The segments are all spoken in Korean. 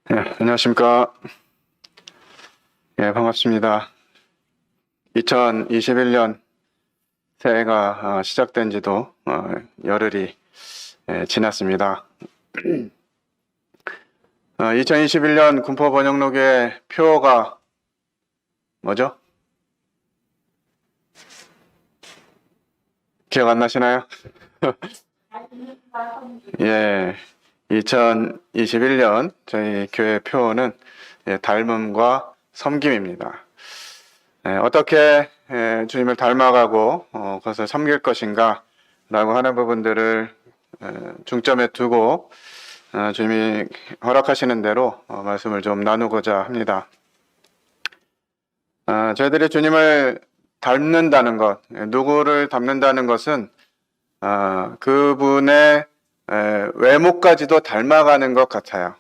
안녕하십니까. 반갑습니다. 2021년 새해가 시작된 지도 열흘이 지났습니다. 2021년 군포번영록의 표어가 뭐죠? 기억 안 나시나요? 예, 2021년 저희 교회 표어는 닮음과 섬김입니다. 어떻게 주님을 닮아가고 그것을 섬길 것인가 라고 하는 부분들을 중점에 두고 주님이 허락하시는 대로 말씀을 좀 나누고자 합니다. 저희들이 주님을 닮는다는 것, 누구를 닮는다는 것은 그분의 외모까지도 닮아가는 것 같아요.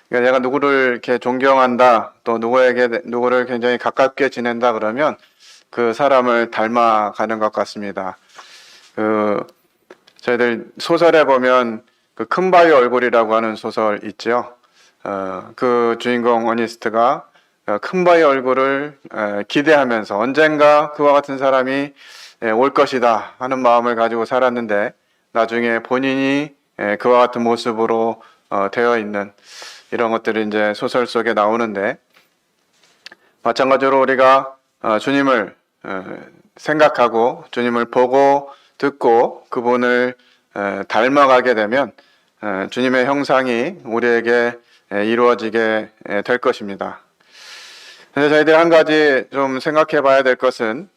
그러니까 내가 누구를 이렇게 존경한다, 또 누구를 굉장히 가깝게 지낸다 그러면 그 사람을 닮아가는 것 같습니다. 저희들 소설에 보면 그 큰바위 얼굴이라고 하는 소설 있죠. 그 주인공 어니스트가 큰바위 얼굴을 기대하면서 언젠가 그와 같은 사람이 올 것이다 하는 마음을 가지고 살았는데 나중에 본인이 그와 같은 모습으로 되어 있는 이런 것들이 이제 소설 속에 나오는데, 마찬가지로 우리가 주님을 생각하고 주님을 보고 듣고 그분을 닮아가게 되면 주님의 형상이 우리에게 이루어지게 될 것입니다. 그래서 저희들 한 가지 좀 생각해 봐야 될 것은,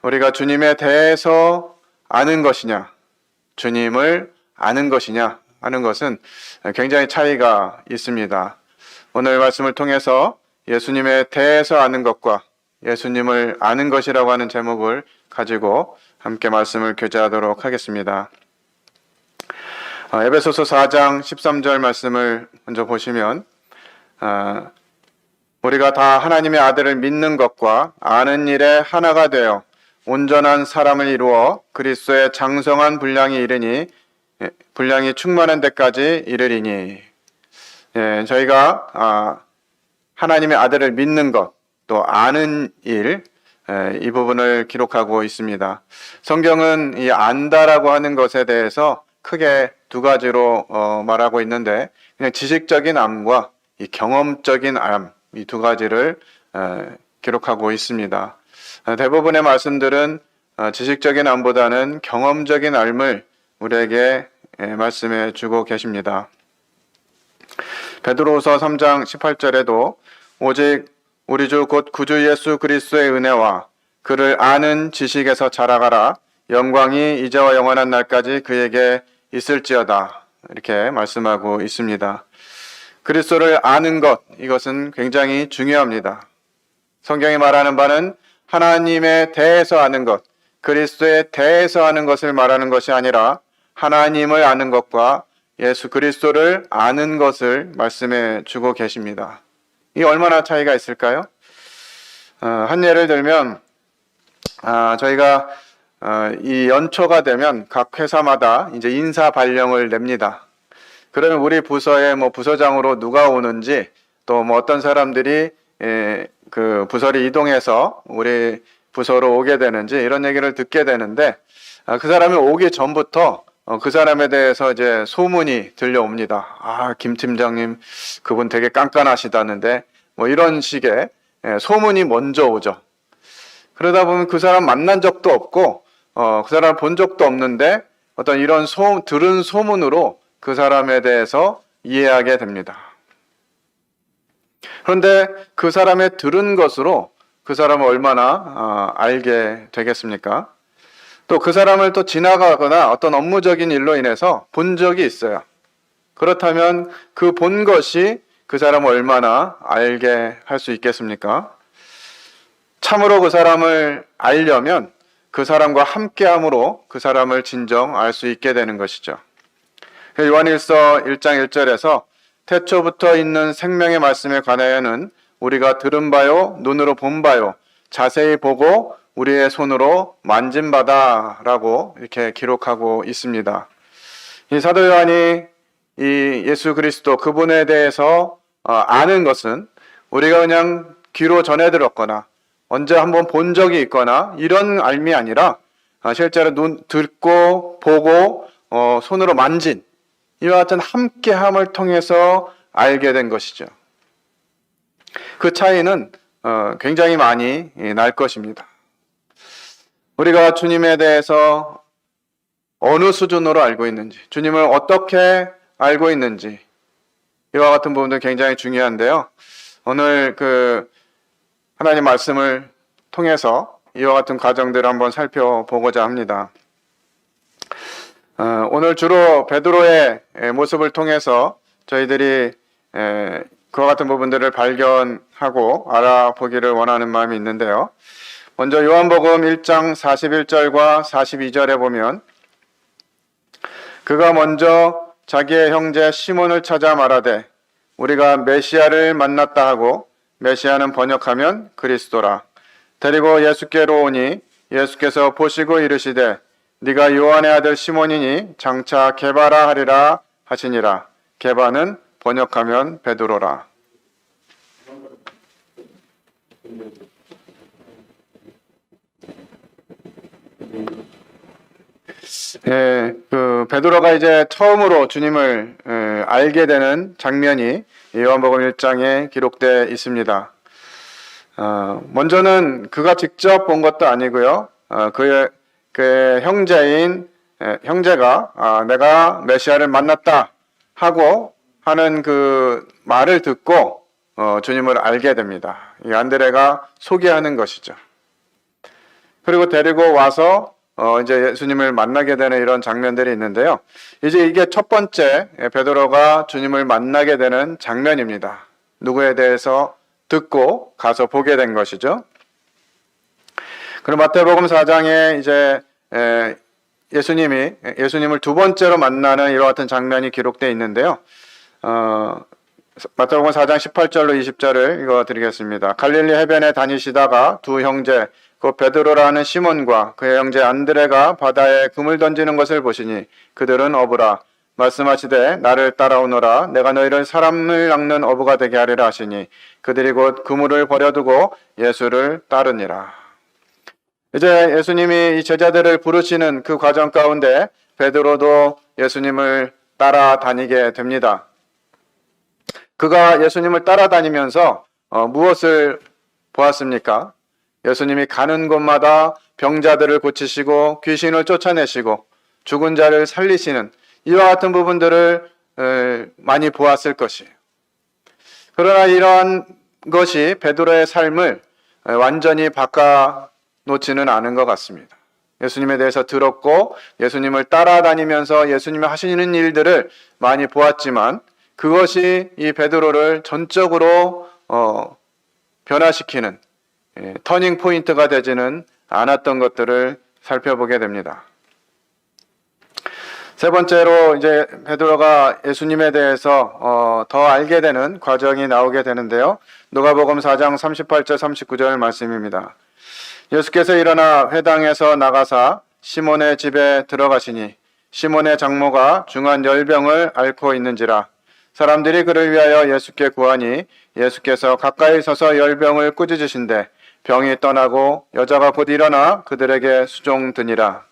우리가 주님에 대해서 아는 것이냐, 주님을 아는 것이냐 하는 것은 굉장히 차이가 있습니다. 오늘 말씀을 통해서 예수님에 대해서 아는 것과 예수님을 아는 것이라고 하는 제목을 가지고 함께 말씀을 교제하도록 하겠습니다. 에베소서 4장 13절 말씀을 먼저 보시면, 우리가 다 하나님의 아들을 믿는 것과 아는 일에 하나가 되어 온전한 사람을 이루어 그리스도의 장성한 분량이 충만한 데까지 이르리니. 저희가 하나님의 아들을 믿는 것, 또 아는 일, 이 부분을 기록하고 있습니다. 성경은 이 안다라고 하는 것에 대해서 크게 두 가지로 말하고 있는데, 그냥 지식적인 암과 이 경험적인 암, 이 두 가지를 기록하고 있습니다. 대부분의 말씀들은 지식적인 암보다는 경험적인 암을 우리에게 말씀해 주고 계십니다. 베드로후서 3장 18절에도 오직 우리 주 곧 구주 예수 그리스도의 은혜와 그를 아는 지식에서 자라가라, 영광이 이제와 영원한 날까지 그에게 있을지어다, 이렇게 말씀하고 있습니다. 그리스도를 아는 것, 이것은 굉장히 중요합니다. 성경이 말하는 바는 하나님에 대해서 아는 것, 그리스도에 대해서 아는 것을 말하는 것이 아니라 하나님을 아는 것과 예수 그리스도를 아는 것을 말씀해 주고 계십니다. 이 얼마나 차이가 있을까요? 한 예를 들면, 저희가 이 연초가 되면 각 회사마다 이제 인사 발령을 냅니다. 그러면 우리 부서에 부서장으로 누가 오는지, 또 어떤 사람들이 그 부서를 이동해서 우리 부서로 오게 되는지 이런 얘기를 듣게 되는데, 그 사람이 오기 전부터 그 사람에 대해서 이제 소문이 들려옵니다. 김 팀장님 그분 되게 깐깐하시다는데, 이런 식의 소문이 먼저 오죠. 그러다 보면 그 사람 만난 적도 없고 그 사람 본 적도 없는데 어떤 이런 들은 소문으로 그 사람에 대해서 이해하게 됩니다. 그런데 그 사람의 들은 것으로 그 사람을 얼마나 알게 되겠습니까? 또 그 사람을 또 지나가거나 어떤 업무적인 일로 인해서 본 적이 있어요. 그렇다면 그 본 것이 그 사람을 얼마나 알게 할 수 있겠습니까? 참으로 그 사람을 알려면 그 사람과 함께함으로 그 사람을 진정 알 수 있게 되는 것이죠. 요한일서 1장 1절에서 태초부터 있는 생명의 말씀에 관하여는 우리가 들은 바요 눈으로 본 바요 자세히 보고 우리의 손으로 만진 바다라고 이렇게 기록하고 있습니다. 이 사도 요한이 이 예수 그리스도 그분에 대해서 아는 것은 우리가 그냥 귀로 전해 들었거나 언제 한번 본 적이 있거나 이런 알미 아니라 실제로 듣고 보고 손으로 만진 이와 같은 함께함을 통해서 알게 된 것이죠. 그 차이는 굉장히 많이 날 것입니다. 우리가 주님에 대해서 어느 수준으로 알고 있는지, 주님을 어떻게 알고 있는지 이와 같은 부분도 굉장히 중요한데요. 오늘 하나님 말씀을 통해서 이와 같은 과정들을 한번 살펴보고자 합니다. 오늘 주로 베드로의 모습을 통해서 저희들이 그와 같은 부분들을 발견하고 알아보기를 원하는 마음이 있는데요. 먼저 요한복음 1장 41절과 42절에 보면 그가 먼저 자기의 형제 시몬을 찾아 말하되 우리가 메시아를 만났다 하고 메시아는 번역하면 그리스도라. 데리고 예수께로 오니 예수께서 보시고 이르시되 네가 요한의 아들 시몬이니 장차 게바라 하리라 하시니라. 게바는 번역하면 베드로라. 베드로가 이제 처음으로 주님을 알게 되는 장면이 요한복음 1장에 기록되어 있습니다. 먼저는 그가 직접 본 것도 아니고요. 그의 형제가 내가 메시아를 만났다 하고 하는 그 말을 듣고 주님을 알게 됩니다. 이 안드레가 소개하는 것이죠. 그리고 데리고 와서 이제 예수님을 만나게 되는 이런 장면들이 있는데요. 이제 이게 첫 번째 베드로가 주님을 만나게 되는 장면입니다. 누구에 대해서 듣고 가서 보게 된 것이죠. 그리고 마태복음 4장에 이제 예수님을 두 번째로 만나는 이와 같은 장면이 기록되어 있는데요. 마태복음 4장 18절로 20절을 읽어드리겠습니다. 갈릴리 해변에 다니시다가 두 형제 그 베드로라는 시몬과 그의 형제 안드레가 바다에 그물 던지는 것을 보시니 그들은 어부라. 말씀하시되 나를 따라오너라. 내가 너희를 사람을 낚는 어부가 되게 하리라 하시니 그들이 곧 그물을 버려두고 예수를 따르니라. 이제 예수님이 이 제자들을 부르시는 그 과정 가운데 베드로도 예수님을 따라다니게 됩니다. 그가 예수님을 따라다니면서 무엇을 보았습니까? 예수님이 가는 곳마다 병자들을 고치시고 귀신을 쫓아내시고 죽은 자를 살리시는 이와 같은 부분들을 많이 보았을 것이에요. 그러나 이러한 것이 베드로의 삶을 완전히 바꿔놓지는 않은 것 같습니다. 예수님에 대해서 들었고 예수님을 따라다니면서 예수님이 하시는 일들을 많이 보았지만 그것이 이 베드로를 전적으로 변화시키는 터닝 포인트가 되지는 않았던 것들을 살펴보게 됩니다. 세 번째로 이제 베드로가 예수님에 대해서 더 알게 되는 과정이 나오게 되는데요. 누가복음 4장 38절 39절 말씀입니다. 예수께서 일어나 회당에서 나가사 시몬의 집에 들어가시니 시몬의 장모가 중한 열병을 앓고 있는지라. 사람들이 그를 위하여 예수께 구하니 예수께서 가까이 서서 열병을 꾸짖으신대 병이 떠나고 여자가 곧 일어나 그들에게 수종드니라.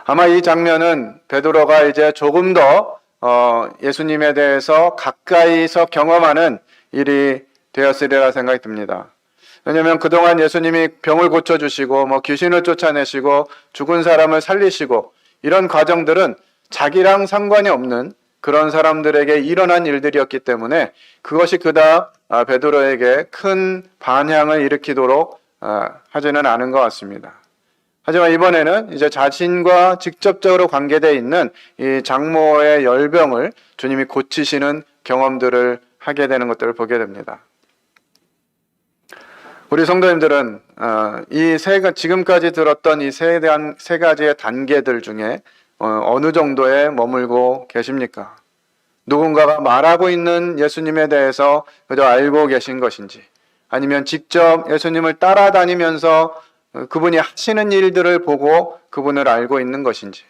아마 이 장면은 베드로가 이제 조금 더 예수님에 대해서 가까이서 경험하는 일이 되었으리라 생각이 듭니다. 왜냐하면 그동안 예수님이 병을 고쳐주시고 귀신을 쫓아내시고 죽은 사람을 살리시고 이런 과정들은 자기랑 상관이 없는 그런 사람들에게 일어난 일들이었기 때문에 그것이 그닥 베드로에게 큰 반향을 일으키도록 하지는 않은 것 같습니다. 하지만 이번에는 이제 자신과 직접적으로 관계되어 있는 이 장모의 열병을 주님이 고치시는 경험들을 하게 되는 것들을 보게 됩니다. 우리 성도님들은 지금까지 들었던 이 세 가지의 단계들 중에 어느 정도에 머물고 계십니까? 누군가가 말하고 있는 예수님에 대해서 그저 알고 계신 것인지, 아니면 직접 예수님을 따라다니면서 그분이 하시는 일들을 보고 그분을 알고 있는 것인지,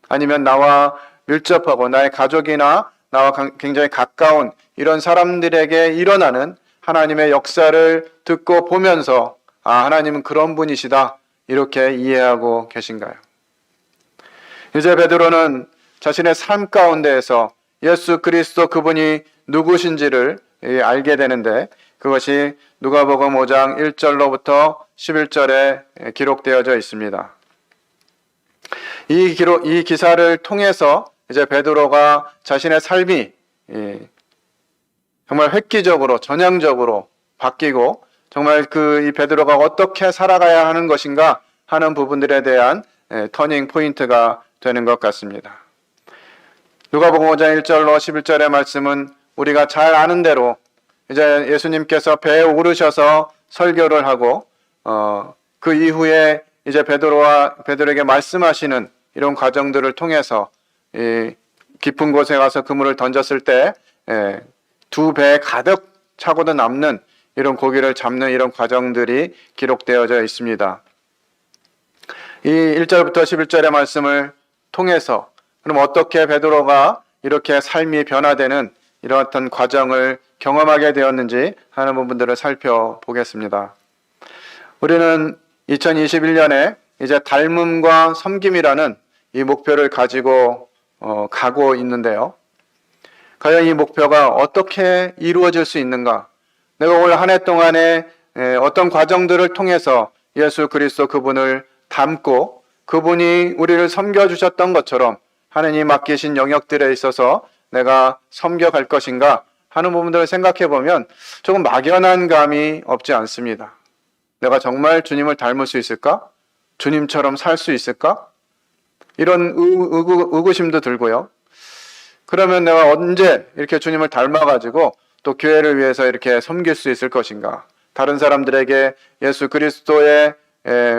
아니면 나와 밀접하고 나의 가족이나 나와 굉장히 가까운 이런 사람들에게 일어나는 하나님의 역사를 듣고 보면서 하나님은 그런 분이시다 이렇게 이해하고 계신가요? 이제 베드로는 자신의 삶 가운데에서 예수 그리스도 그분이 누구신지를 알게 되는데 그것이 누가복음 5장 1절로부터 11절에 기록되어져 있습니다. 이 기사를 통해서 이제 베드로가 자신의 삶이 정말 획기적으로 전향적으로 바뀌고 정말 이 베드로가 어떻게 살아가야 하는 것인가 하는 부분들에 대한 터닝 포인트가 되는 것 같습니다. 누가복음 5장 1절로 11절의 말씀은 우리가 잘 아는 대로 이제 예수님께서 배에 오르셔서 설교를 하고 그 이후에 이제 베드로에게 말씀하시는 이런 과정들을 통해서 깊은 곳에 가서 그물을 던졌을 때 두 배 가득 차고도 남는 이런 고기를 잡는 이런 과정들이 기록되어져 있습니다. 이 1절부터 11절의 말씀을 통해서 그럼 어떻게 베드로가 이렇게 삶이 변화되는 이런 어떤 과정을 경험하게 되었는지 하는 부분들을 살펴보겠습니다. 우리는 2021년에 이제 닮음과 섬김이라는 이 목표를 가지고 가고 있는데요. 과연 이 목표가 어떻게 이루어질 수 있는가? 내가 올 한 해 동안에 어떤 과정들을 통해서 예수 그리스도 그분을 닮고 그분이 우리를 섬겨주셨던 것처럼 하느님 맡기신 영역들에 있어서 내가 섬겨갈 것인가 하는 부분들을 생각해 보면 조금 막연한 감이 없지 않습니다. 내가 정말 주님을 닮을 수 있을까? 주님처럼 살 수 있을까? 이런 의구심도 들고요. 그러면 내가 언제 이렇게 주님을 닮아가지고 또 교회를 위해서 이렇게 섬길 수 있을 것인가? 다른 사람들에게 예수 그리스도의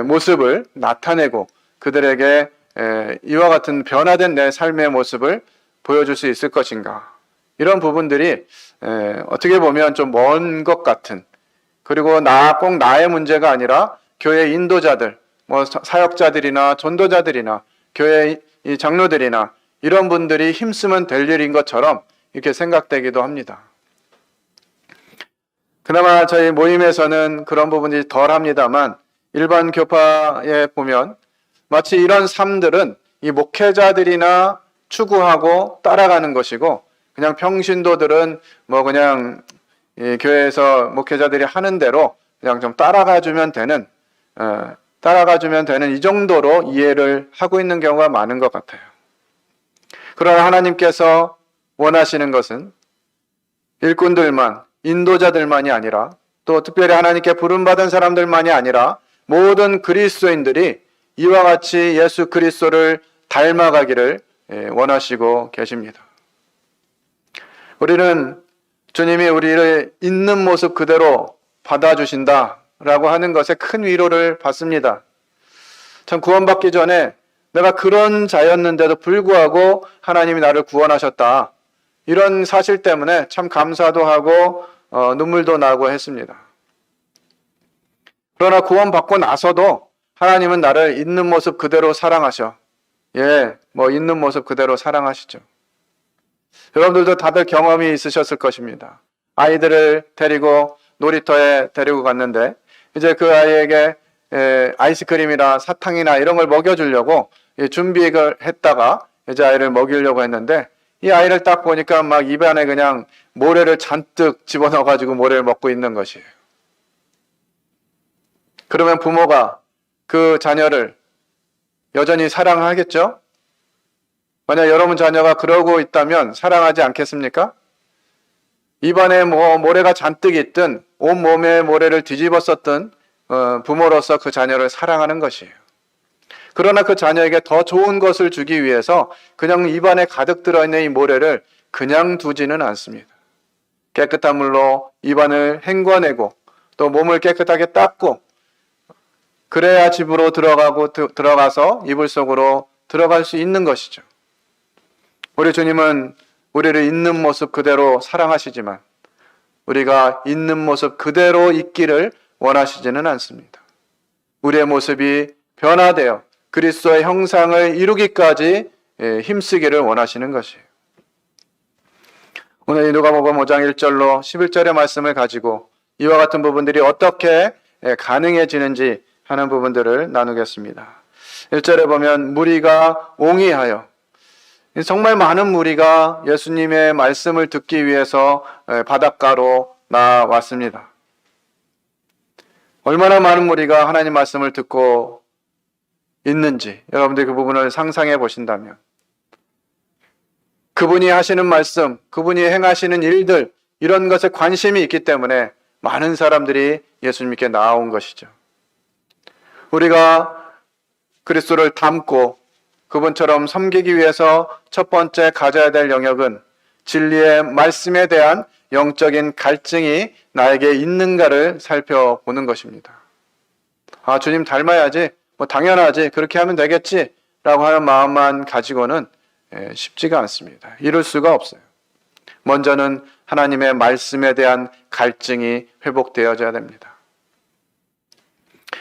모습을 나타내고 그들에게 이와 같은 변화된 내 삶의 모습을 보여줄 수 있을 것인가? 이런 부분들이 어떻게 보면 좀 먼 것 같은, 그리고 꼭 나의 문제가 아니라 교회 인도자들, 사역자들이나 전도자들이나 교회 이 장로들이나 이런 분들이 힘쓰면 될 일인 것처럼 이렇게 생각되기도 합니다. 그나마 저희 모임에서는 그런 부분이 덜 합니다만 일반 교파에 보면 마치 이런 삶들은 이 목회자들이나 추구하고 따라가는 것이고 그냥 평신도들은 그냥 교회에서 목회자들이 하는 대로 그냥 좀 따라가 주면 되는 이 정도로 이해를 하고 있는 경우가 많은 것 같아요. 그러나 하나님께서 원하시는 것은 일꾼들만, 인도자들만이 아니라 또 특별히 하나님께 부름받은 사람들만이 아니라 모든 그리스도인들이 이와 같이 예수 그리스도를 닮아가기를 원하시고 계십니다. 우리는 주님이 우리를 있는 모습 그대로 받아주신다라고 하는 것에 큰 위로를 받습니다. 참 구원받기 전에 내가 그런 자였는데도 불구하고 하나님이 나를 구원하셨다. 이런 사실 때문에 참 감사도 하고 눈물도 나고 했습니다. 그러나 구원받고 나서도 하나님은 나를 있는 모습 그대로 사랑하셔. 있는 모습 그대로 사랑하시죠. 여러분들도 다들 경험이 있으셨을 것입니다. 아이들을 데리고 놀이터에 데리고 갔는데 이제 그 아이에게 아이스크림이나 사탕이나 이런 걸 먹여주려고 준비를 했다가 이제 아이를 먹이려고 했는데 이 아이를 딱 보니까 막 입안에 그냥 모래를 잔뜩 집어넣어가지고 모래를 먹고 있는 것이에요. 그러면 부모가 그 자녀를 여전히 사랑하겠죠? 만약 여러분 자녀가 그러고 있다면 사랑하지 않겠습니까? 입안에 모래가 잔뜩 있든 온몸에 모래를 뒤집어 썼든 부모로서 그 자녀를 사랑하는 것이에요. 그러나 그 자녀에게 더 좋은 것을 주기 위해서 그냥 입안에 가득 들어있는 이 모래를 그냥 두지는 않습니다. 깨끗한 물로 입안을 헹궈내고 또 몸을 깨끗하게 닦고 그래야 집으로 들어가서 이불 속으로 들어갈 수 있는 것이죠. 우리 주님은 우리를 있는 모습 그대로 사랑하시지만 우리가 있는 모습 그대로 있기를 원하시지는 않습니다. 우리의 모습이 변화되어 그리스도의 형상을 이루기까지 힘쓰기를 원하시는 것이에요. 오늘 이 누가복음 5장 1절로 11절의 말씀을 가지고 이와 같은 부분들이 어떻게 가능해지는지 하는 부분들을 나누겠습니다. 1절에 보면 무리가 옹이하여, 정말 많은 무리가 예수님의 말씀을 듣기 위해서 바닷가로 나왔습니다. 얼마나 많은 무리가 하나님 말씀을 듣고 있는지 여러분들이 그 부분을 상상해 보신다면, 그분이 하시는 말씀, 그분이 행하시는 일들, 이런 것에 관심이 있기 때문에 많은 사람들이 예수님께 나아온 것이죠. 우리가 그리스도를 닮고 그분처럼 섬기기 위해서 첫 번째 가져야 될 영역은 진리의 말씀에 대한 영적인 갈증이 나에게 있는가를 살펴보는 것입니다. 아, 주님 닮아야지, 당연하지, 그렇게 하면 되겠지 라고 하는 마음만 가지고는 쉽지가 않습니다. 이룰 수가 없어요. 먼저는 하나님의 말씀에 대한 갈증이 회복되어져야 됩니다.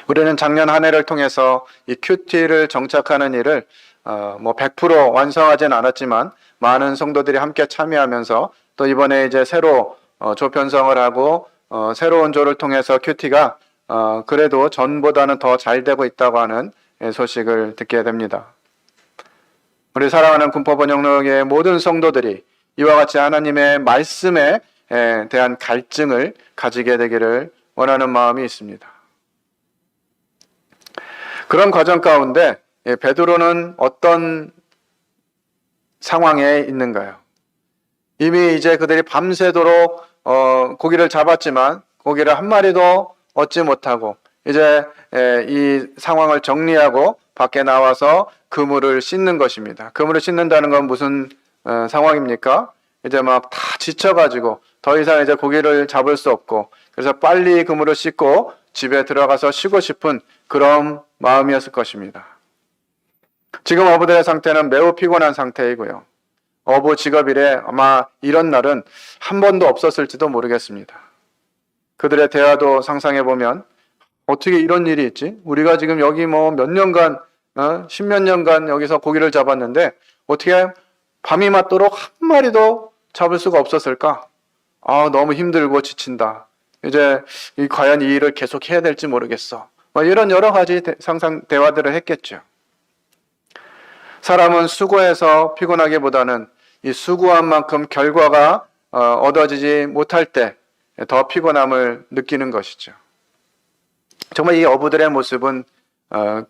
우리는 작년 한 해를 통해서 이 큐티를 정착하는 일을 100% 완성하진 않았지만 많은 성도들이 함께 참여하면서 또 이번에 이제 새로 조 편성을 하고 새로운 조를 통해서 큐티가 그래도 전보다는 더 잘 되고 있다고 하는 소식을 듣게 됩니다. 우리 사랑하는 군포번영록의 모든 성도들이 이와 같이 하나님의 말씀에 대한 갈증을 가지게 되기를 원하는 마음이 있습니다. 그런 과정 가운데 베드로는 어떤 상황에 있는가요? 이미 이제 그들이 밤새도록 고기를 잡았지만 고기를 한 마리도 얻지 못하고 이제 이 상황을 정리하고 밖에 나와서 그물을 씻는 것입니다. 그물을 씻는다는 건 무슨 상황입니까? 이제 막 다 지쳐가지고 더 이상 이제 고기를 잡을 수 없고, 그래서 빨리 그물을 씻고 집에 들어가서 쉬고 싶은 그런 마음이었을 것입니다. 지금 어부들의 상태는 매우 피곤한 상태이고요. 어부 직업일에 아마 이런 날은 한 번도 없었을지도 모르겠습니다. 그들의 대화도 상상해보면 어떻게 이런 일이 있지? 우리가 지금 여기 몇 년간, 십몇 년간 여기서 고기를 잡았는데 어떻게 밤이 맞도록 한 마리도 잡을 수가 없었을까? 아, 너무 힘들고 지친다. 이제 과연 이 일을 계속 해야 될지 모르겠어. 이런 여러 가지 대화들을 했겠죠. 사람은 수고해서 피곤하기보다는 이 수고한 만큼 결과가 얻어지지 못할 때 더 피곤함을 느끼는 것이죠. 정말 이 어부들의 모습은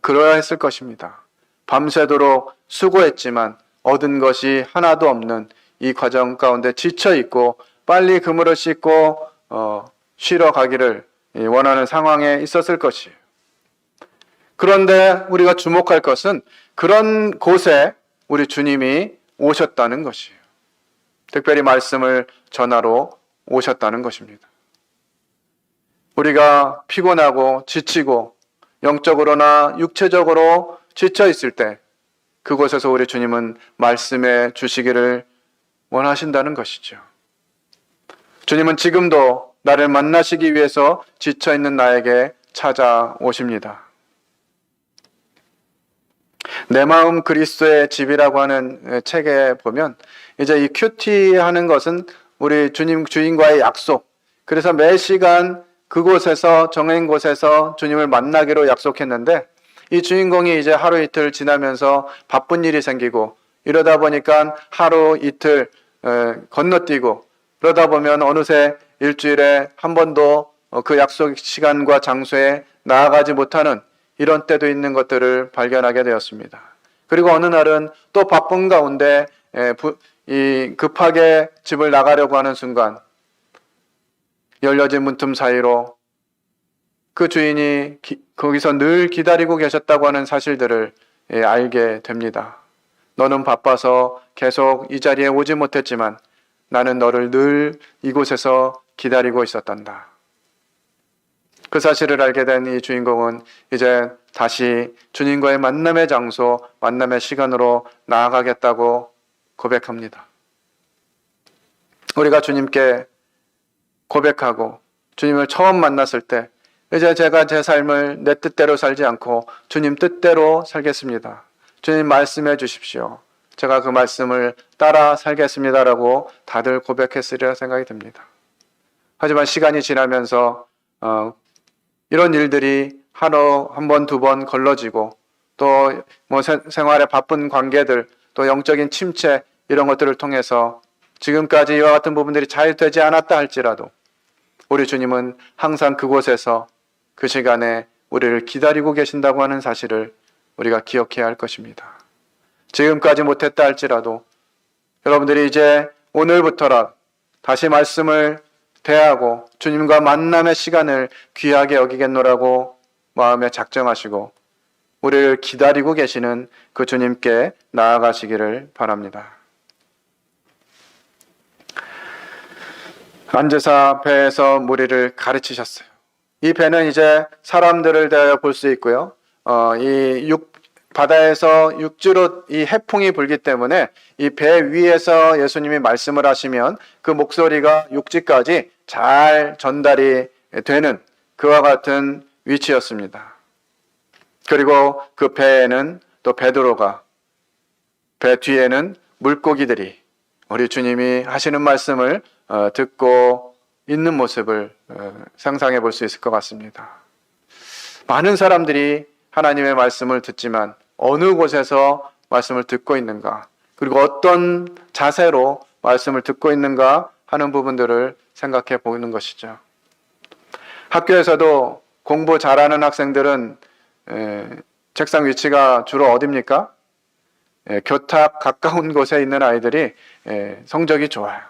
그러했을 것입니다. 밤새도록 수고했지만 얻은 것이 하나도 없는 이 과정 가운데 지쳐있고 빨리 그물을 씻고 쉬러 가기를 원하는 상황에 있었을 것이에요. 그런데 우리가 주목할 것은 그런 곳에 우리 주님이 오셨다는 것이에요. 특별히 말씀을 전하러 오셨다는 것입니다. 우리가 피곤하고 지치고 영적으로나 육체적으로 지쳐 있을 때 그곳에서 우리 주님은 말씀해 주시기를 원하신다는 것이죠. 주님은 지금도 나를 만나시기 위해서 지쳐 있는 나에게 찾아오십니다. 내 마음 그리스도의 집이라고 하는 책에 보면 이제 이 큐티 하는 것은 우리 주님과의 약속, 그래서 매 시간 그곳에서 정해진 곳에서 주님을 만나기로 약속했는데 이 주인공이 이제 하루 이틀 지나면서 바쁜 일이 생기고 이러다 보니까 하루 이틀 건너뛰고 그러다 보면 어느새 일주일에 한 번도 그 약속 시간과 장소에 나아가지 못하는 이런 때도 있는 것들을 발견하게 되었습니다. 그리고 어느 날은 또 바쁜 가운데 급하게 집을 나가려고 하는 순간 열려진 문틈 사이로 그 주인이 거기서 늘 기다리고 계셨다고 하는 사실들을 알게 됩니다. 너는 바빠서 계속 이 자리에 오지 못했지만 나는 너를 늘 이곳에서 기다리고 있었단다. 그 사실을 알게 된 이 주인공은 이제 다시 주님과의 만남의 장소, 만남의 시간으로 나아가겠다고 고백합니다. 우리가 주님께 고백하고 주님을 처음 만났을 때 이제 제가 제 삶을 내 뜻대로 살지 않고 주님 뜻대로 살겠습니다. 주님 말씀해 주십시오. 제가 그 말씀을 따라 살겠습니다라고 다들 고백했으리라 생각이 듭니다. 하지만 시간이 지나면서 이런 일들이 하루 한 번, 두 번 걸러지고 또 뭐 생활의 바쁜 관계들, 또 영적인 침체 이런 것들을 통해서 지금까지 이와 같은 부분들이 잘 되지 않았다 할지라도 우리 주님은 항상 그곳에서 그 시간에 우리를 기다리고 계신다고 하는 사실을 우리가 기억해야 할 것입니다. 지금까지 못했다 할지라도 여러분들이 이제 오늘부터라 다시 말씀을 대하고 주님과 만남의 시간을 귀하게 여기겠노라고 마음에 작정하시고 우리를 기다리고 계시는 그 주님께 나아가시기를 바랍니다. 앉으사 배에서 무리를 가르치셨어요. 이 배는 이제 사람들을 대하여 볼 수 있고요. 바다에서 육지로 이 해풍이 불기 때문에 이 배 위에서 예수님이 말씀을 하시면 그 목소리가 육지까지 잘 전달이 되는 그와 같은 위치였습니다. 그리고 그 배에는 또 베드로가, 배 뒤에는 물고기들이 우리 주님이 하시는 말씀을 듣고 있는 모습을 상상해 볼 수 있을 것 같습니다. 많은 사람들이 하나님의 말씀을 듣지만 어느 곳에서 말씀을 듣고 있는가, 그리고 어떤 자세로 말씀을 듣고 있는가 하는 부분들을 생각해 보는 것이죠. 학교에서도 공부 잘하는 학생들은 책상 위치가 주로 어디입니까? 교탁 가까운 곳에 있는 아이들이 성적이 좋아요.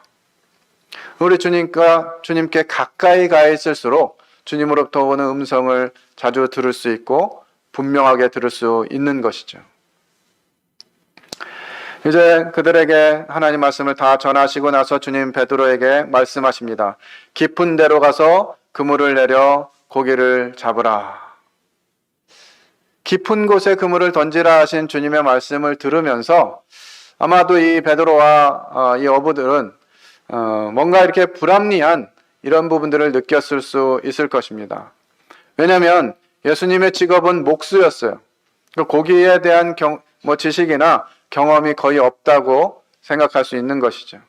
우리 주님께 가까이 가 있을수록 주님으로부터 오는 음성을 자주 들을 수 있고 분명하게 들을 수 있는 것이죠. 이제 그들에게 하나님 말씀을 다 전하시고 나서 주님 베드로에게 말씀하십니다. 깊은 데로 가서 그물을 내려 고기를 잡으라. 깊은 곳에 그물을 던지라 하신 주님의 말씀을 들으면서 아마도 이 베드로와 이 어부들은 뭔가 이렇게 불합리한 이런 부분들을 느꼈을 수 있을 것입니다. 왜냐하면 예수님의 직업은 목수였어요. 고기에 대한 지식이나 경험이 거의 없다고 생각할 수 있는 것이죠.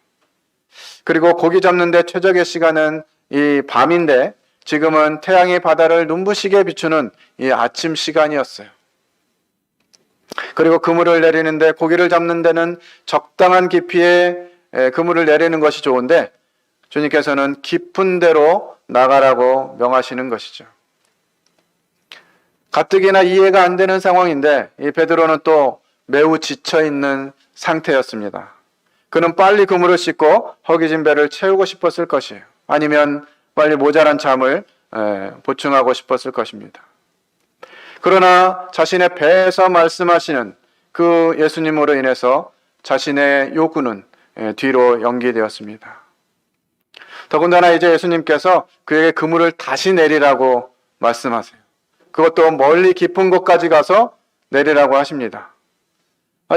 그리고 고기 잡는데 최적의 시간은 이 밤인데 지금은 태양이 바다를 눈부시게 비추는 이 아침 시간이었어요. 그리고 그물을 내리는데 고기를 잡는 데는 적당한 깊이의 그물을 내리는 것이 좋은데 주님께서는 깊은 데로 나가라고 명하시는 것이죠. 가뜩이나 이해가 안 되는 상황인데 이 베드로는 또 매우 지쳐있는 상태였습니다. 그는 빨리 그물을 씻고 허기진 배를 채우고 싶었을 것이에요. 아니면 빨리 모자란 잠을 보충하고 싶었을 것입니다. 그러나 자신의 배에서 말씀하시는 그 예수님으로 인해서 자신의 요구는 뒤로 연기되었습니다. 더군다나 이제 예수님께서 그에게 그물을 다시 내리라고 말씀하세요. 그것도 멀리 깊은 곳까지 가서 내리라고 하십니다.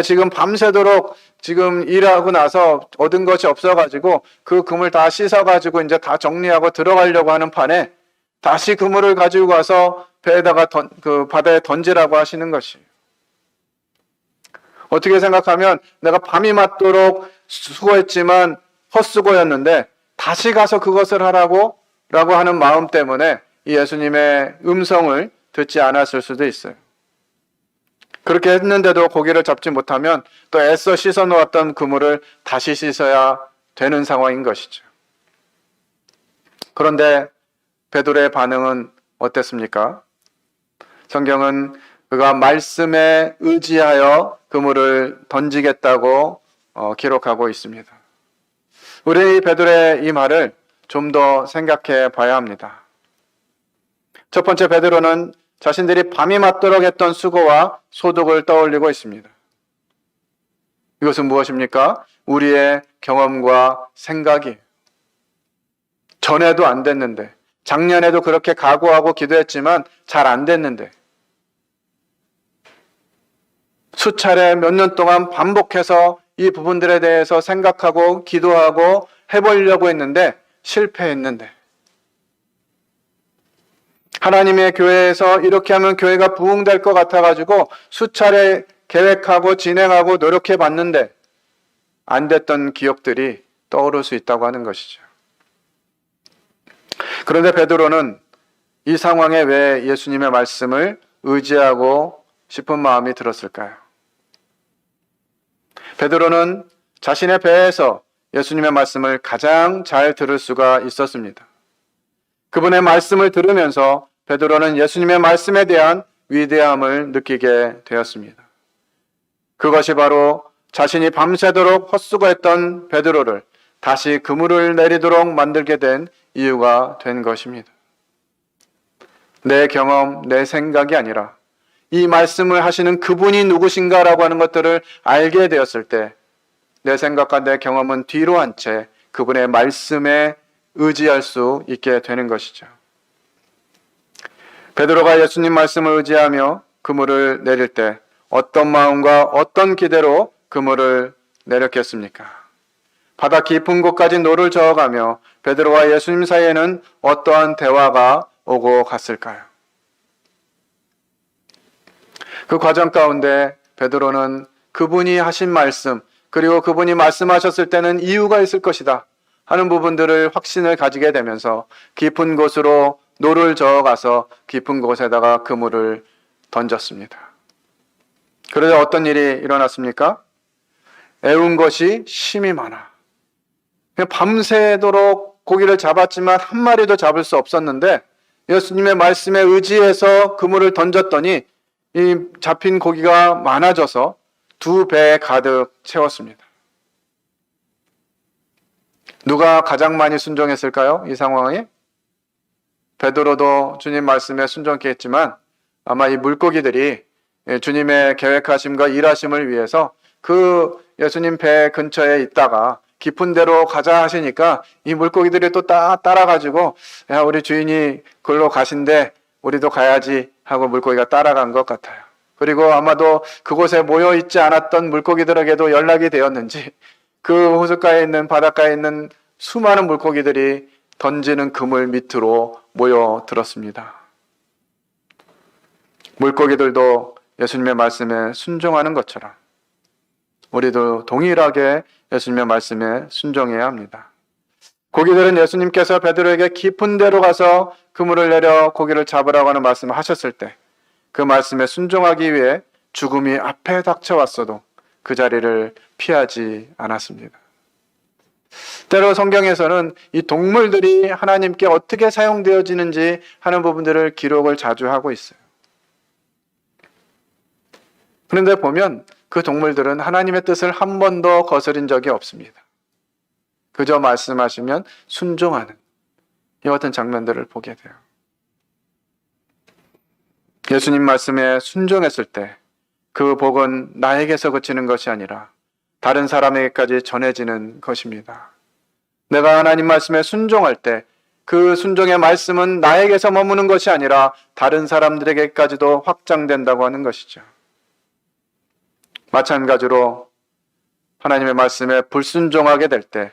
지금 밤새도록 지금 일하고 나서 얻은 것이 없어가지고 그 그물 다 씻어가지고 이제 다 정리하고 들어가려고 하는 판에 다시 그물을 가지고 가서 배에다가 그 바다에 던지라고 하시는 것이에요. 어떻게 생각하면 내가 밤이 맞도록 수고했지만 헛수고였는데 다시 가서 그것을 하라고 하는 마음 때문에 이 예수님의 음성을 듣지 않았을 수도 있어요. 그렇게 했는데도 고기를 잡지 못하면 또 애써 씻어 놓았던 그물을 다시 씻어야 되는 상황인 것이죠. 그런데 베드로의 반응은 어땠습니까? 성경은 그가 말씀에 의지하여 그물을 던지겠다고 기록하고 있습니다. 우리 베드로의 이 말을 좀 더 생각해 봐야 합니다. 첫 번째, 베드로는 자신들이 밤이 맞도록 했던 수고와 소득을 떠올리고 있습니다. 이것은 무엇입니까? 우리의 경험과 생각이에요. 전에도 안 됐는데, 작년에도 그렇게 각오하고 기도했지만 잘 안 됐는데, 수차례 몇 년 동안 반복해서 이 부분들에 대해서 생각하고 기도하고 해보려고 했는데 실패했는데, 하나님의 교회에서 이렇게 하면 교회가 부흥될 것 같아가지고 수차례 계획하고 진행하고 노력해 봤는데 안 됐던 기억들이 떠오를 수 있다고 하는 것이죠. 그런데 베드로는 이 상황에 왜 예수님의 말씀을 의지하고 싶은 마음이 들었을까요? 베드로는 자신의 배에서 예수님의 말씀을 가장 잘 들을 수가 있었습니다. 그분의 말씀을 들으면서 베드로는 예수님의 말씀에 대한 위대함을 느끼게 되었습니다. 그것이 바로 자신이 밤새도록 헛수고했던 베드로를 다시 그물을 내리도록 만들게 된 이유가 된 것입니다. 내 경험, 내 생각이 아니라 이 말씀을 하시는 그분이 누구신가라고 하는 것들을 알게 되었을 때 내 생각과 내 경험은 뒤로 한 채 그분의 말씀에 의지할 수 있게 되는 것이죠. 베드로가 예수님 말씀을 의지하며 그물을 내릴 때 어떤 마음과 어떤 기대로 그물을 내렸겠습니까? 바다 깊은 곳까지 노를 저어가며 베드로와 예수님 사이에는 어떠한 대화가 오고 갔을까요? 그 과정 가운데 베드로는 그분이 하신 말씀, 그리고 그분이 말씀하셨을 때는 이유가 있을 것이다 하는 부분들을 확신을 가지게 되면서 깊은 곳으로 노를 저어가서 깊은 곳에다가 그물을 던졌습니다. 그러자 어떤 일이 일어났습니까? 애운 것이 심이 많아. 밤새도록 고기를 잡았지만 한 마리도 잡을 수 없었는데 예수님의 말씀에 의지해서 그물을 던졌더니 이 잡힌 고기가 많아져서 2배 가득 채웠습니다. 누가 가장 많이 순종했을까요? 이 상황에? 베드로도 주님 말씀에 순종했지만 아마 이 물고기들이 주님의 계획하심과 일하심을 위해서 그 예수님 배 근처에 있다가 깊은 데로 가자 하시니까 이 물고기들이 또 따라가지고 야, 우리 주인이 글로 가신대 우리도 가야지 하고 물고기가 따라간 것 같아요. 그리고 아마도 그곳에 모여 있지 않았던 물고기들에게도 연락이 되었는지 그 호숫가에 있는 바닷가에 있는 수많은 물고기들이 던지는 그물 밑으로 모여들었습니다. 물고기들도 예수님의 말씀에 순종하는 것처럼 우리도 동일하게 예수님의 말씀에 순종해야 합니다. 고기들은 예수님께서 베드로에게 깊은 데로 가서 그물을 내려 고기를 잡으라고 하는 말씀을 하셨을 때 그 말씀에 순종하기 위해 죽음이 앞에 닥쳐왔어도 그 자리를 피하지 않았습니다. 때로 성경에서는 이 동물들이 하나님께 어떻게 사용되어지는지 하는 부분들을 기록을 자주 하고 있어요. 그런데 보면 그 동물들은 하나님의 뜻을 한 번도 거스린 적이 없습니다. 그저 말씀하시면 순종하는 이와 같은 장면들을 보게 돼요. 예수님 말씀에 순종했을 때 그 복은 나에게서 그치는 것이 아니라 다른 사람에게까지 전해지는 것입니다. 내가 하나님 말씀에 순종할 때 그 순종의 말씀은 나에게서 머무는 것이 아니라 다른 사람들에게까지도 확장된다고 하는 것이죠. 마찬가지로 하나님의 말씀에 불순종하게 될 때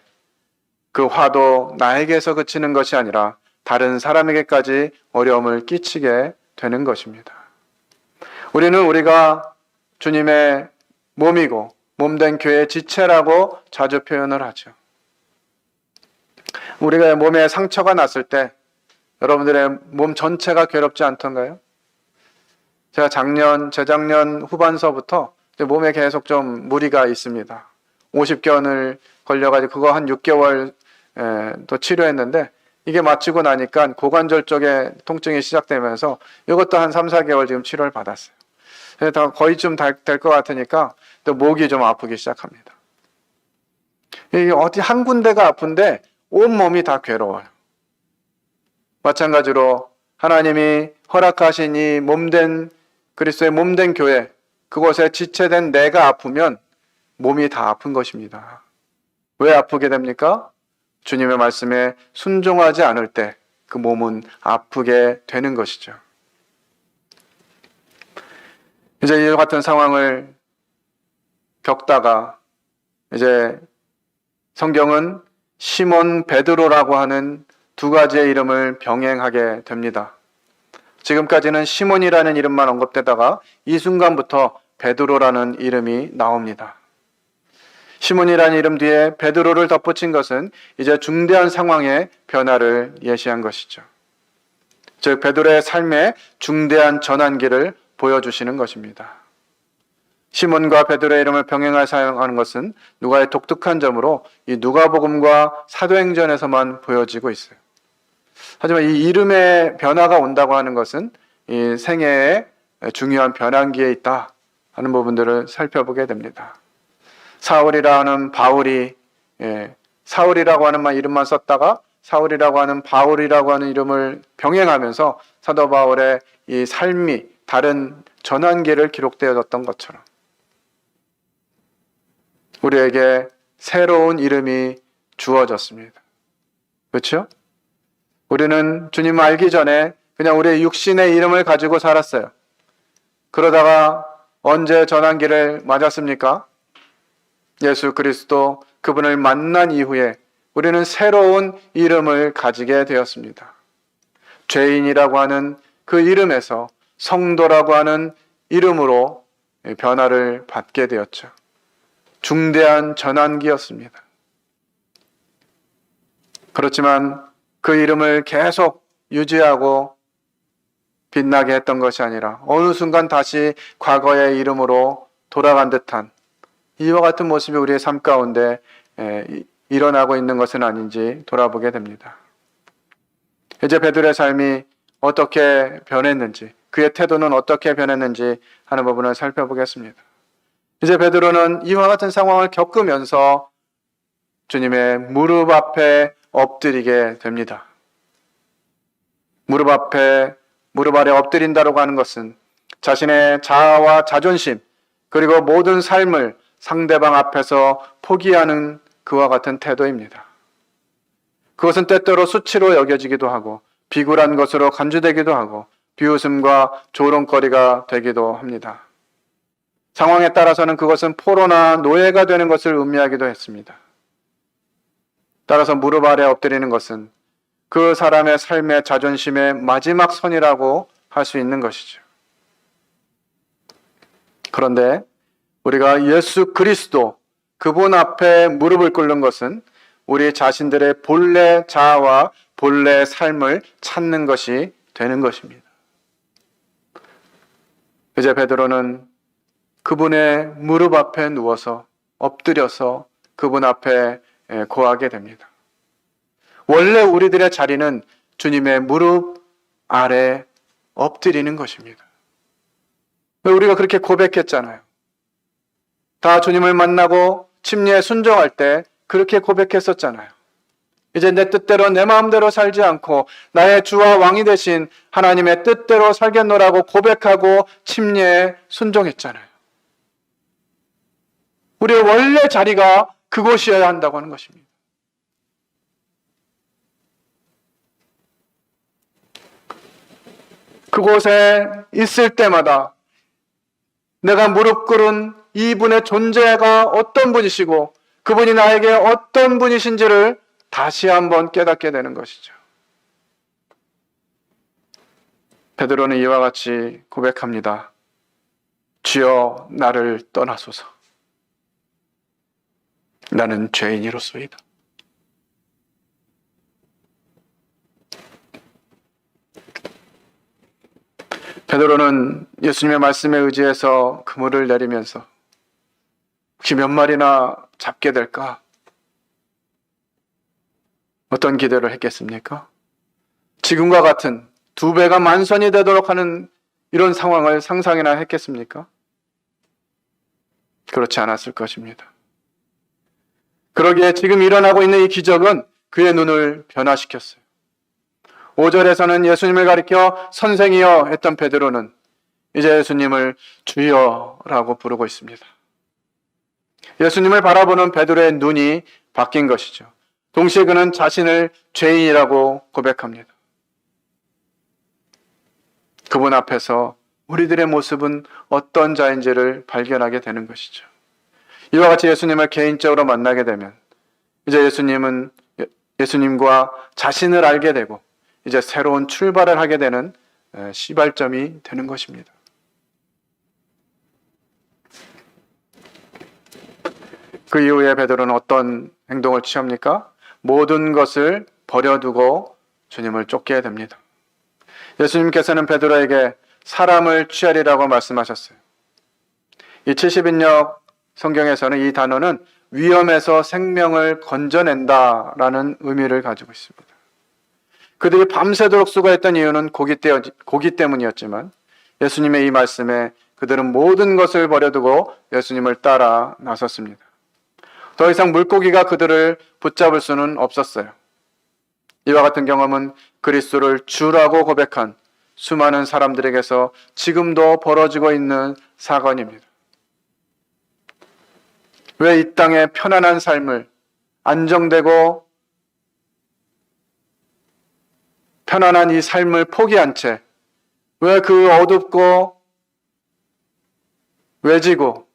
그 화도 나에게서 그치는 것이 아니라 다른 사람에게까지 어려움을 끼치게 되는 것입니다. 우리는 우리가 주님의 몸이고 몸된 교회의 지체라고 자주 표현을 하죠. 우리가 몸에 상처가 났을 때 여러분들의 몸 전체가 괴롭지 않던가요? 제가 재작년 후반서부터 몸에 계속 좀 무리가 있습니다. 50견을 걸려가지고 그거 한 6개월 또 치료했는데 이게 마치고 나니까 고관절 쪽에 통증이 시작되면서 이것도 한 3, 4개월 지금 치료를 받았어요. 거의 좀 될 것 같으니까 또 목이 좀 아프기 시작합니다. 이게 어디 한 군데가 아픈데 온몸이 다 괴로워요. 마찬가지로 하나님이 허락하신 이 몸된 그리스도의 몸된 교회 그곳에 지체된 내가 아프면 몸이 다 아픈 것입니다. 왜 아프게 됩니까? 주님의 말씀에 순종하지 않을 때 그 몸은 아프게 되는 것이죠. 이제 이 같은 상황을 겪다가 이제 성경은 시몬 베드로라고 하는 2가지의 이름을 병행하게 됩니다. 지금까지는 시몬이라는 이름만 언급되다가 이 순간부터 베드로라는 이름이 나옵니다. 시몬이라는 이름 뒤에 베드로를 덧붙인 것은 이제 중대한 상황의 변화를 예시한 것이죠. 즉 베드로의 삶의 중대한 전환기를 보여주시는 것입니다. 시몬과 베드로의 이름을 병행하여 사용하는 것은 누가의 독특한 점으로 이 누가복음과 사도행전에서만 보여지고 있어요. 하지만 이 이름의 변화가 온다고 하는 것은 이 생애의 중요한 변환기에 있다 하는 부분들을 살펴보게 됩니다. 사울이라는 바울이 사울이라고 하는 이름만 썼다가 사울이라고 하는 바울이라고 하는 이름을 병행하면서 사도 바울의 이 삶이 다른 전환기를 기록되어졌던 것처럼 우리에게 새로운 이름이 주어졌습니다. 그렇죠? 우리는 주님을 알기 전에 그냥 우리의 육신의 이름을 가지고 살았어요. 그러다가 언제 전환기를 맞았습니까? 예수 그리스도 그분을 만난 이후에 우리는 새로운 이름을 가지게 되었습니다. 죄인이라고 하는 그 이름에서 성도라고 하는 이름으로 변화를 받게 되었죠. 중대한 전환기였습니다. 그렇지만 그 이름을 계속 유지하고 빛나게 했던 것이 아니라 어느 순간 다시 과거의 이름으로 돌아간 듯한 이와 같은 모습이 우리의 삶 가운데 일어나고 있는 것은 아닌지 돌아보게 됩니다. 이제 베드로의 삶이 어떻게 변했는지, 그의 태도는 어떻게 변했는지 하는 부분을 살펴보겠습니다. 이제 베드로는 이와 같은 상황을 겪으면서 주님의 무릎 앞에 엎드리게 됩니다. 무릎 아래 엎드린다고 하는 것은 자신의 자아와 자존심 그리고 모든 삶을 상대방 앞에서 포기하는 그와 같은 태도입니다. 그것은 때때로 수치로 여겨지기도 하고 비굴한 것으로 간주되기도 하고 비웃음과 조롱거리가 되기도 합니다. 상황에 따라서는 그것은 포로나 노예가 되는 것을 의미하기도 했습니다. 따라서 무릎 아래 엎드리는 것은 그 사람의 삶의 자존심의 마지막 선이라고 할 수 있는 것이죠. 그런데 우리가 예수 그리스도 그분 앞에 무릎을 꿇는 것은 우리 자신들의 본래 자아와 본래 삶을 찾는 것이 되는 것입니다. 이제 베드로는 그분의 무릎 앞에 누워서 엎드려서 그분 앞에 고하게 됩니다. 원래 우리들의 자리는 주님의 무릎 아래 엎드리는 것입니다. 우리가 그렇게 고백했잖아요. 다 주님을 만나고 침례에 순종할 때 그렇게 고백했었잖아요. 이제 내 뜻대로 내 마음대로 살지 않고 나의 주와 왕이 되신 하나님의 뜻대로 살겠노라고 고백하고 침례에 순종했잖아요. 우리의 원래 자리가 그곳이어야 한다고 하는 것입니다. 그곳에 있을 때마다 내가 무릎 꿇은 이분의 존재가 어떤 분이시고 그분이 나에게 어떤 분이신지를 다시 한번 깨닫게 되는 것이죠. 베드로는 이와 같이 고백합니다. 주여 나를 떠나소서. 나는 죄인이로소이다. 베드로는 예수님의 말씀에 의지해서 그물을 내리면서 혹시 몇 마리나 잡게 될까? 어떤 기대를 했겠습니까? 지금과 같은 2배가 만선이 되도록 하는 이런 상황을 상상이나 했겠습니까? 그렇지 않았을 것입니다. 그러기에 지금 일어나고 있는 이 기적은 그의 눈을 변화시켰어요. 5절에서는 예수님을 가리켜 선생이여 했던 베드로는 이제 예수님을 주여라고 부르고 있습니다. 예수님을 바라보는 베드로의 눈이 바뀐 것이죠. 동시에 그는 자신을 죄인이라고 고백합니다. 그분 앞에서 우리들의 모습은 어떤 자인지를 발견하게 되는 것이죠. 이와 같이 예수님을 개인적으로 만나게 되면 이제 예수님과 자신을 알게 되고 이제 새로운 출발을 하게 되는 시발점이 되는 것입니다. 그 이후에 베드로는 어떤 행동을 취합니까? 모든 것을 버려두고 주님을 쫓게 됩니다. 예수님께서는 베드로에게 사람을 취하리라고 말씀하셨어요. 이 70인역 성경에서는 이 단어는 위험에서 생명을 건져낸다라는 의미를 가지고 있습니다. 그들이 밤새도록 수고했던 이유는 고기 때문이었지만 예수님의 이 말씀에 그들은 모든 것을 버려두고 예수님을 따라 나섰습니다. 더 이상 물고기가 그들을 붙잡을 수는 없었어요. 이와 같은 경험은 그리스도를 주라고 고백한 수많은 사람들에게서 지금도 벌어지고 있는 사건입니다. 왜 이 땅의 편안한 삶을 안정되고 편안한 이 삶을 포기한 채 왜 그 어둡고 외지고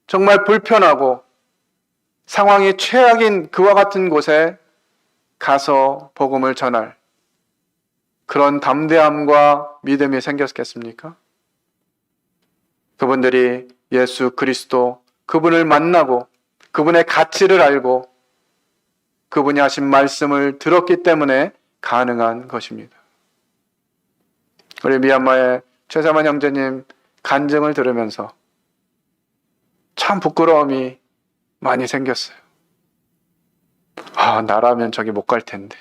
정말 불편하고 상황이 최악인 그와 같은 곳에 가서 복음을 전할 그런 담대함과 믿음이 생겼겠습니까? 그분들이 예수 그리스도 그분을 만나고 그분의 가치를 알고 그분이 하신 말씀을 들었기 때문에 가능한 것입니다. 우리 미얀마의 최사만 형제님 간증을 들으면서 참 부끄러움이 많이 생겼어요. 나라면 저기 못 갈 텐데.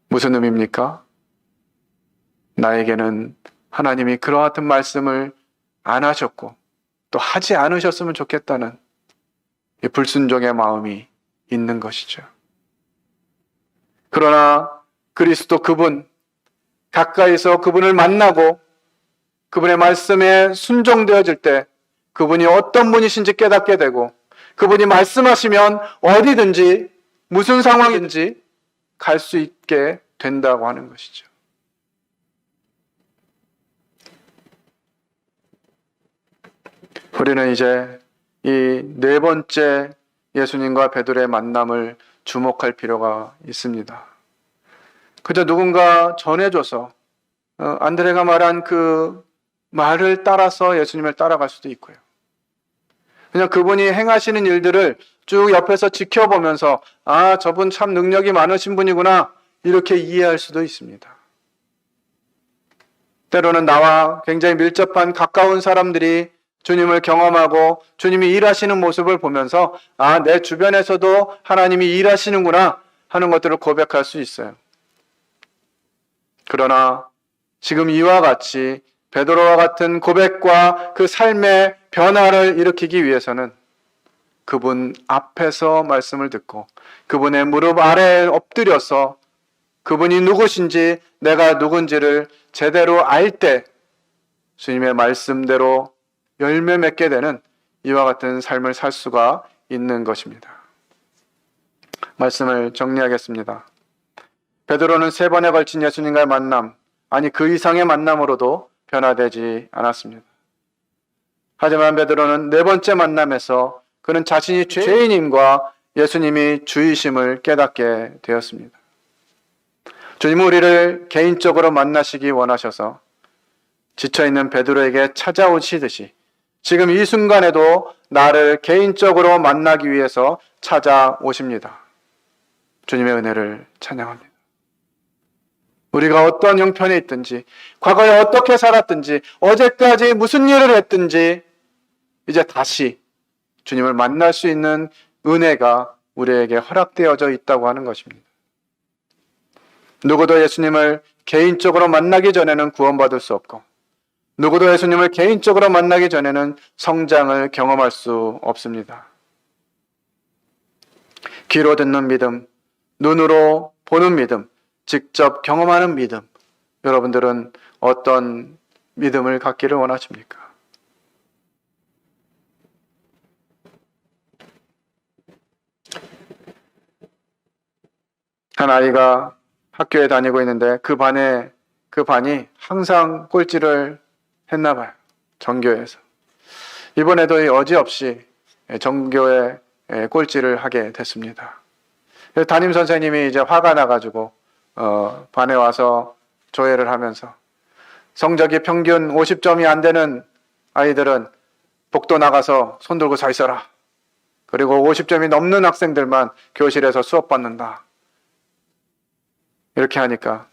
무슨 의미입니까? 나에게는 하나님이 그와 같은 말씀을 안 하셨고 또 하지 않으셨으면 좋겠다는 이 불순종의 마음이 있는 것이죠. 그러나 그리스도 그분, 가까이서 그분을 만나고 그분의 말씀에 순종되어질 때 그분이 어떤 분이신지 깨닫게 되고 그분이 말씀하시면 어디든지 무슨 상황인지 갈 수 있게 된다고 하는 것이죠. 우리는 이제 이 네 번째 예수님과 베드로의 만남을 주목할 필요가 있습니다. 그저 누군가 전해줘서 안드레가 말한 그 말을 따라서 예수님을 따라갈 수도 있고요. 그냥 그분이 행하시는 일들을 쭉 옆에서 지켜보면서 저분 참 능력이 많으신 분이구나 이렇게 이해할 수도 있습니다. 때로는 나와 굉장히 밀접한 가까운 사람들이 주님을 경험하고 주님이 일하시는 모습을 보면서 내 주변에서도 하나님이 일하시는구나 하는 것들을 고백할 수 있어요. 그러나 지금 이와 같이 베드로와 같은 고백과 그 삶의 변화를 일으키기 위해서는 그분 앞에서 말씀을 듣고 그분의 무릎 아래에 엎드려서 그분이 누구신지 내가 누군지를 제대로 알 때 주님의 말씀대로 열매 맺게 되는 이와 같은 삶을 살 수가 있는 것입니다. 말씀을 정리하겠습니다. 베드로는 3번에 걸친 예수님과의 만남, 그 이상의 만남으로도 변화되지 않았습니다. 하지만 베드로는 4번째 만남에서 그는 자신이 죄인임과 예수님이 주이심을 깨닫게 되었습니다. 주님은 우리를 개인적으로 만나시기 원하셔서 지쳐있는 베드로에게 찾아오시듯이 지금 이 순간에도 나를 개인적으로 만나기 위해서 찾아오십니다. 주님의 은혜를 찬양합니다. 우리가 어떤 형편에 있든지 과거에 어떻게 살았든지 어제까지 무슨 일을 했든지 이제 다시 주님을 만날 수 있는 은혜가 우리에게 허락되어져 있다고 하는 것입니다. 누구도 예수님을 개인적으로 만나기 전에는 구원받을 수 없고 누구도 예수님을 개인적으로 만나기 전에는 성장을 경험할 수 없습니다. 귀로 듣는 믿음, 눈으로 보는 믿음, 직접 경험하는 믿음, 여러분들은 어떤 믿음을 갖기를 원하십니까? 한 아이가 학교에 다니고 있는데 그 반이 항상 꼴찌를 했나 봐요. 전교에서. 이번에도 여지없이 전교에 꼴찌를 하게 됐습니다. 담임 선생님이 이제 화가 나가지고 반에 와서 조회를 하면서 성적이 평균 50점이 안 되는 아이들은 복도 나가서 손 들고 서 있어라. 그리고 50점이 넘는 학생들만 교실에서 수업 받는다. 이렇게 하니까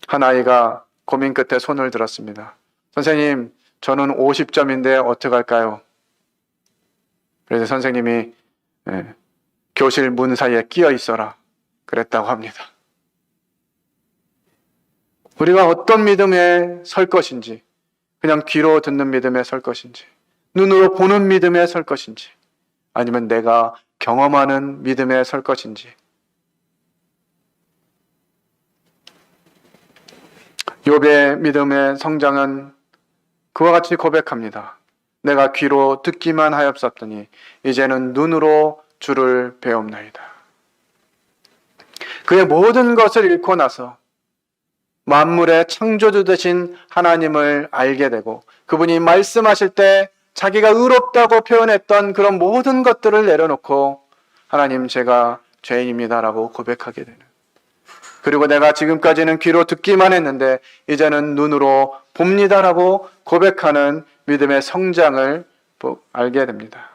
한 아이가 고민 끝에 손을 들었습니다. 선생님, 저는 50점인데 어떡할까요? 그래서 선생님이 교실 문 사이에 끼어 있어라 그랬다고 합니다. 우리가 어떤 믿음에 설 것인지, 그냥 귀로 듣는 믿음에 설 것인지, 눈으로 보는 믿음에 설 것인지, 아니면 내가 경험하는 믿음에 설 것인지. 욥의 믿음의 성장은 그와 같이 고백합니다. 내가 귀로 듣기만 하였었더니 이제는 눈으로 주를 배웁나이다. 그의 모든 것을 잃고 나서 만물의 창조주 되신 하나님을 알게 되고, 그분이 말씀하실 때 자기가 의롭다고 표현했던 그런 모든 것들을 내려놓고 하나님, 제가 죄인입니다라고 고백하게 되는, 그리고 내가 지금까지는 귀로 듣기만 했는데 이제는 눈으로 봅니다라고 고백하는 믿음의 성장을 알게 됩니다.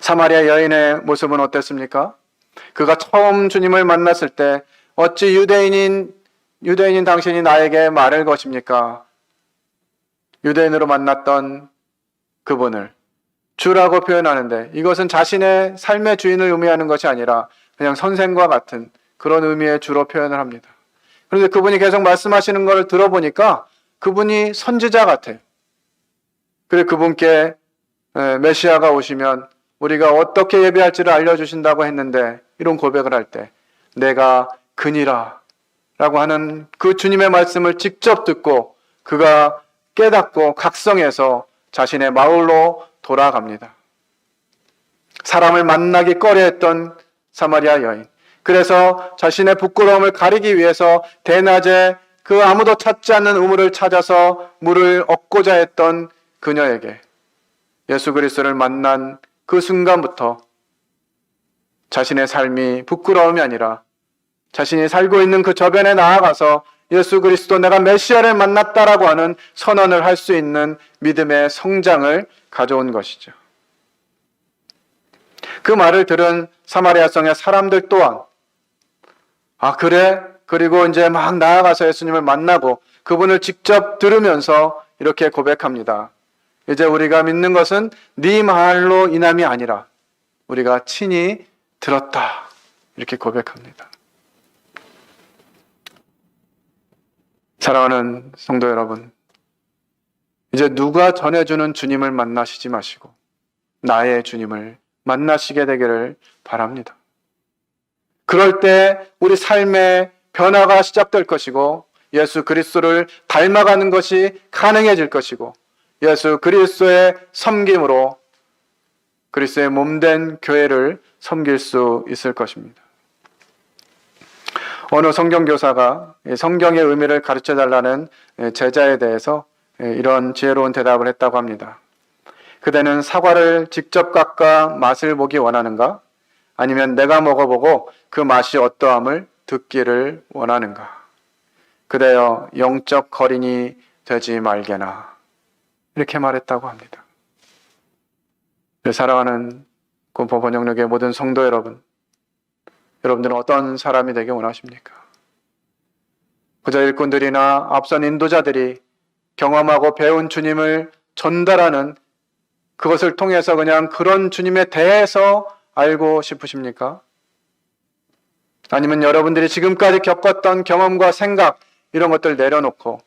사마리아 여인의 모습은 어땠습니까? 그가 처음 주님을 만났을 때 어찌 유대인인 당신이 나에게 말할 것입니까? 유대인으로 만났던 그분을 주라고 표현하는데, 이것은 자신의 삶의 주인을 의미하는 것이 아니라 그냥 선생과 같은 그런 의미의 주로 표현을 합니다. 그런데 그분이 계속 말씀하시는 걸 들어보니까 그분이 선지자 같아요. 그리고 그분께 메시아가 오시면 우리가 어떻게 예배할지를 알려주신다고 했는데, 이런 고백을 할 때 내가 그니라 라고 하는 그 주님의 말씀을 직접 듣고 그가 깨닫고 각성해서 자신의 마을로 돌아갑니다. 사람을 만나기 꺼려했던 사마리아 여인, 그래서 자신의 부끄러움을 가리기 위해서 대낮에 그 아무도 찾지 않는 우물을 찾아서 물을 얻고자 했던 그녀에게 예수 그리스도를 만난 그 순간부터 자신의 삶이 부끄러움이 아니라 자신이 살고 있는 그 저변에 나아가서 예수 그리스도, 내가 메시아를 만났다라고 하는 선언을 할 수 있는 믿음의 성장을 가져온 것이죠. 그 말을 들은 사마리아 성의 사람들 또한, 아 그래? 그리고 이제 막 나아가서 예수님을 만나고 그분을 직접 들으면서 이렇게 고백합니다. 이제 우리가 믿는 것은 네 말로 인함이 아니라 우리가 친히 들었다. 이렇게 고백합니다. 사랑하는 성도 여러분, 이제 누가 전해주는 주님을 만나시지 마시고 나의 주님을 만나시게 되기를 바랍니다. 그럴 때 우리 삶의 변화가 시작될 것이고 예수 그리스도를 닮아가는 것이 가능해질 것이고 예수 그리스도의 섬김으로 그리스도의 몸된 교회를 섬길 수 있을 것입니다. 어느 성경교사가 성경의 의미를 가르쳐달라는 제자에 대해서 이런 지혜로운 대답을 했다고 합니다. 그대는 사과를 직접 깎아 맛을 보기 원하는가? 아니면 내가 먹어보고 그 맛이 어떠함을 듣기를 원하는가? 그대여 영적 거린이 되지 말게나. 이렇게 말했다고 합니다. 사랑하는 군포 번영역의 모든 성도 여러분, 여러분들은 어떤 사람이 되기 원하십니까? 그저 일꾼들이나 앞선 인도자들이 경험하고 배운 주님을 전달하는 그것을 통해서 그냥 그런 주님에 대해서 알고 싶으십니까? 아니면 여러분들이 지금까지 겪었던 경험과 생각, 이런 것들 내려놓고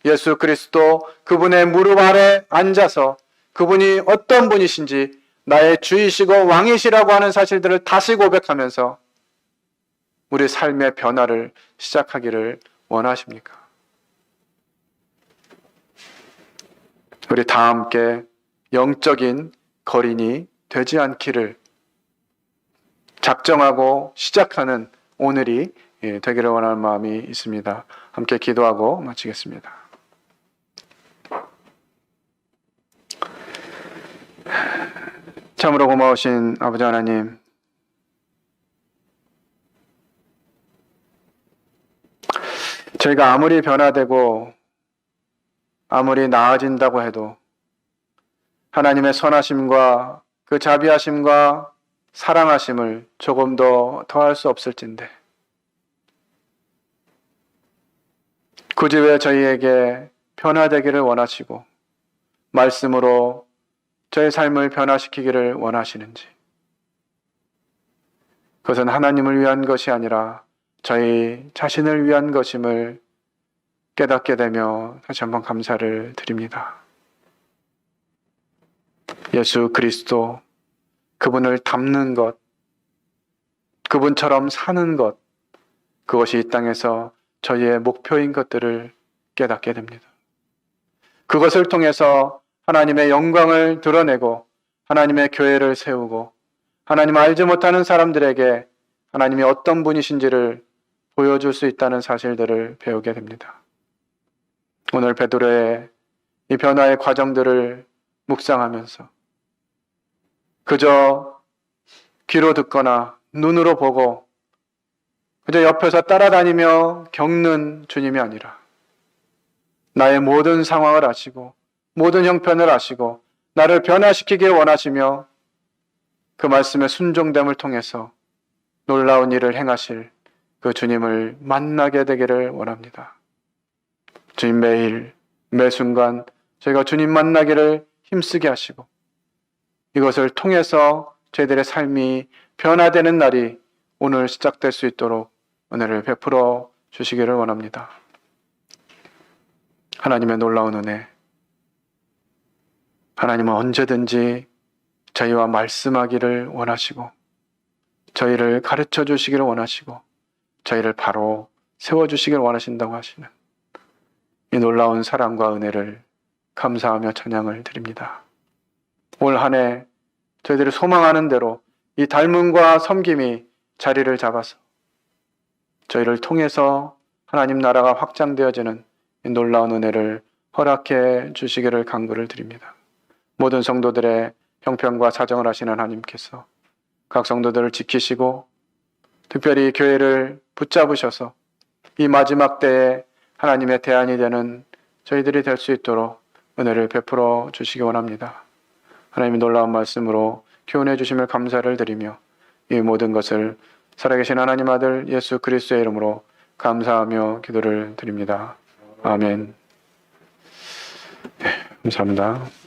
예수 그리스도 그분의 무릎 아래 앉아서 그분이 어떤 분이신지, 나의 주이시고 왕이시라고 하는 사실들을 다시 고백하면서 우리 삶의 변화를 시작하기를 원하십니까? 우리 다 함께 영적인 거린이 되지 않기를 작정하고 시작하는 오늘이 되기를 원하는 마음이 있습니다. 함께 기도하고 마치겠습니다. 참으로 고마우신 아버지 하나님, 저희가 아무리 변화되고 아무리 나아진다고 해도 하나님의 선하심과 그 자비하심과 사랑하심을 조금 더 더할 수 없을진데 굳이 왜 저희에게 변화되기를 원하시고 말씀으로 저의 삶을 변화시키기를 원하시는지, 그것은 하나님을 위한 것이 아니라 저희 자신을 위한 것임을 깨닫게 되며 다시 한번 감사를 드립니다. 예수 그리스도, 그분을 닮는 것, 그분처럼 사는 것, 그것이 이 땅에서 저희의 목표인 것들을 깨닫게 됩니다. 그것을 통해서 하나님의 영광을 드러내고 하나님의 교회를 세우고 하나님을 알지 못하는 사람들에게 하나님이 어떤 분이신지를 보여줄 수 있다는 사실들을 배우게 됩니다. 오늘 베드로의 이 변화의 과정들을 묵상하면서 그저 귀로 듣거나 눈으로 보고 그저 옆에서 따라다니며 겪는 주님이 아니라 나의 모든 상황을 아시고 모든 형편을 아시고 나를 변화시키길 원하시며 그 말씀의 순종됨을 통해서 놀라운 일을 행하실 그 주님을 만나게 되기를 원합니다. 주님 매일 매 순간 저희가 주님 만나기를 힘쓰게 하시고 이것을 통해서 저희들의 삶이 변화되는 날이 오늘 시작될 수 있도록 은혜를 베풀어 주시기를 원합니다. 하나님의 놀라운 은혜, 하나님은 언제든지 저희와 말씀하기를 원하시고 저희를 가르쳐 주시기를 원하시고 저희를 바로 세워주시기를 원하신다고 하시는 이 놀라운 사랑과 은혜를 감사하며 찬양을 드립니다. 올 한 해 저희들이 소망하는 대로 이 닮음과 섬김이 자리를 잡아서 저희를 통해서 하나님 나라가 확장되어지는 이 놀라운 은혜를 허락해 주시기를 간구를 드립니다. 모든 성도들의 형편과 사정을 아시는 하나님께서 각 성도들을 지키시고 특별히 교회를 붙잡으셔서 이 마지막 때에 하나님의 대안이 되는 저희들이 될 수 있도록 은혜를 베풀어 주시기 원합니다. 하나님의 놀라운 말씀으로 교훈해 주심을 감사를 드리며 이 모든 것을 살아계신 하나님 아들 예수 그리스도의 이름으로 감사하며 기도를 드립니다. 아멘. 네, 감사합니다.